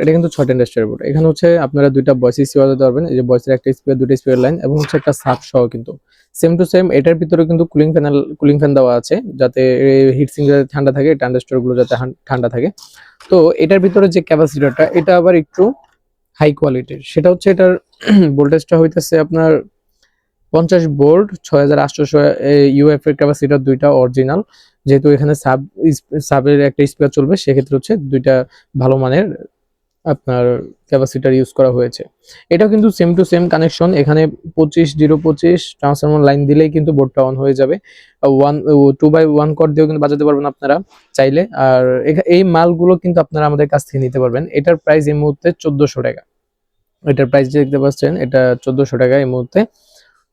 এটা কিন্তু 6টা ইন্ডাস্ট্রিয়াল বোর্ড। এখানে হচ্ছে আপনারা দুইটা ভয়েস স্পিকার দিতে পারবেন, এই যে ভয়েসের একটা স্পিকার, দুটো স্পিকার লাইন এবং হচ্ছে একটা সাব সহ কিন্তু সেম টু সেম। এটার ভিতরে কিন্তু কুলিং ফ্যান দেওয়া আছে, যাতে হিট সিঙ্ক যাতে ঠান্ডা থাকে, ট্রানজিস্টর গুলো যাতে ঠান্ডা থাকে। তো এটার ভিতরে যে ক্যাপাসিটরটা, এটা আবার একটু হাই কোয়ালিটির। সেটা হচ্ছে এটার ভোল্টেজটা হইতেছে আপনার 50 ভোল্ট, 6800 ইউএফ এর ক্যাপাসিটর, দুইটা অরিজিনাল। যেহেতু এখানে সাবের একটা স্পিকার চলবে, সেক্ষেত্রে হচ্ছে দুইটা ভালো মানের আপনার ক্যাপাসিটর ইউজ করা হয়েছে। এটাও কিন্তু সেম টু সেম কানেকশন। এখানে 25 ট্রান্সফরমার লাইন দিলেই কিন্তু বোর্ডটা অন হয়ে যাবে। 2x1 কর্ড দিয়েও কিন্তু বাজাতে পারবেন আপনারা চাইলে। আর এই মালগুলো কিন্তু আপনারা আমাদের কাছ থেকে নিতে পারবেন। এটার প্রাইস এই মুহূর্তে 1400 টাকা। এটার প্রাইস দেখতে পাচ্ছেন, এটা 1400 টাকা এই মুহূর্তে।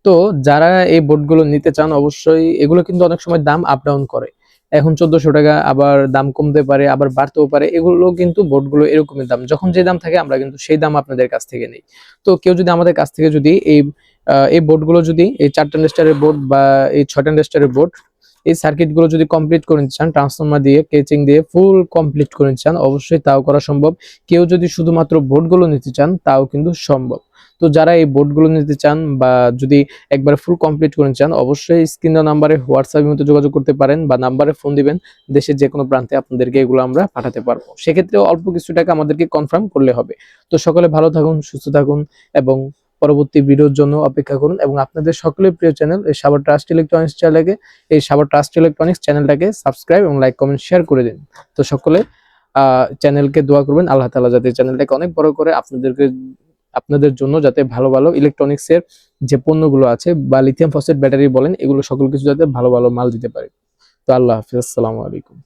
তো যারা এই বোর্ডগুলো নিতে চান, অবশ্যই এগুলো কিন্তু অনেক সময় দাম আপ ডাউন করে। এখন 1400 টাকা, আবার দাম কমতে পারে, আবার বাড়তেও পারে। এগুলো কিন্তু বোর্ডগুলো এরকমই দাম, যখন যে দাম থাকে আমরা কিন্তু সেই দাম আপনাদের কাছ থেকে নেই। তো কেউ যদি আমাদের কাছ থেকে যদি এই বোর্ডগুলো, যদি এই 4টা ইন্ডাস্ট্রিয়াল বোর্ড বা এই 6টা ইন্ডাস্ট্রিয়াল বোর্ড, এই সার্কিট গুলো যদি কমপ্লিট করে নিতে চান, ট্রান্সফরমার দিয়ে কেচিং দিয়ে ফুল কমপ্লিট করে নিতে চান, অবশ্যই তাও করা সম্ভব। কেউ যদি শুধুমাত্র বোর্ডগুলো নিতে চান, তাও কিন্তু সম্ভব। তো যারা এই বোর্ডগুলো নিতে চান বা যদি একবার ফুল কমপ্লিট করে চান, অবশ্যই স্ক্রিন দেওয়া নাম্বারে হোয়াটসঅ্যাপের মধ্যে যোগাযোগ করতে পারেন বা নাম্বারে ফোন দিবেন। দেশের যে কোনো প্রান্তে আপনাদেরকে এগুলো আমরা পাঠাতে পারবো। সেক্ষেত্রে অল্প কিছু টাকা আমাদেরকে কনফার্ম করলে হবে। তো সকলে ভালো থাকুন, সুস্থ থাকুন এবং পরবর্তী ভিডিওর জন্য অপেক্ষা করুন। এবং আপনাদের সকলের প্রিয় চ্যানেল এই সাভার ট্রাস্ট ইলেকট্রনিক্স চ্যানেলকে, এই সাভার ট্রাস্ট ইলেকট্রনিক্স চ্যানেলটাকে সাবস্ক্রাইব এবং লাইক, কমেন্ট, শেয়ার করে দিন। তো সকলে চ্যানেলকে দোয়া করবেন, আল্লাহ তাআলা যাতে চ্যানেলটাকে অনেক বড় করে আপনাদের জন্য যাতে ভালো ভালো ইলেকট্রনিক্স এর যে পণ্যগুলো আছে বা লিথিয়াম ফসফেট ব্যাটারি বলেন, এগুলো সকল কিছু যাতে ভালো ভালো মাল দিতে পারে। তো আল্লাহ হাফিজ, আসসালামু আলাইকুম।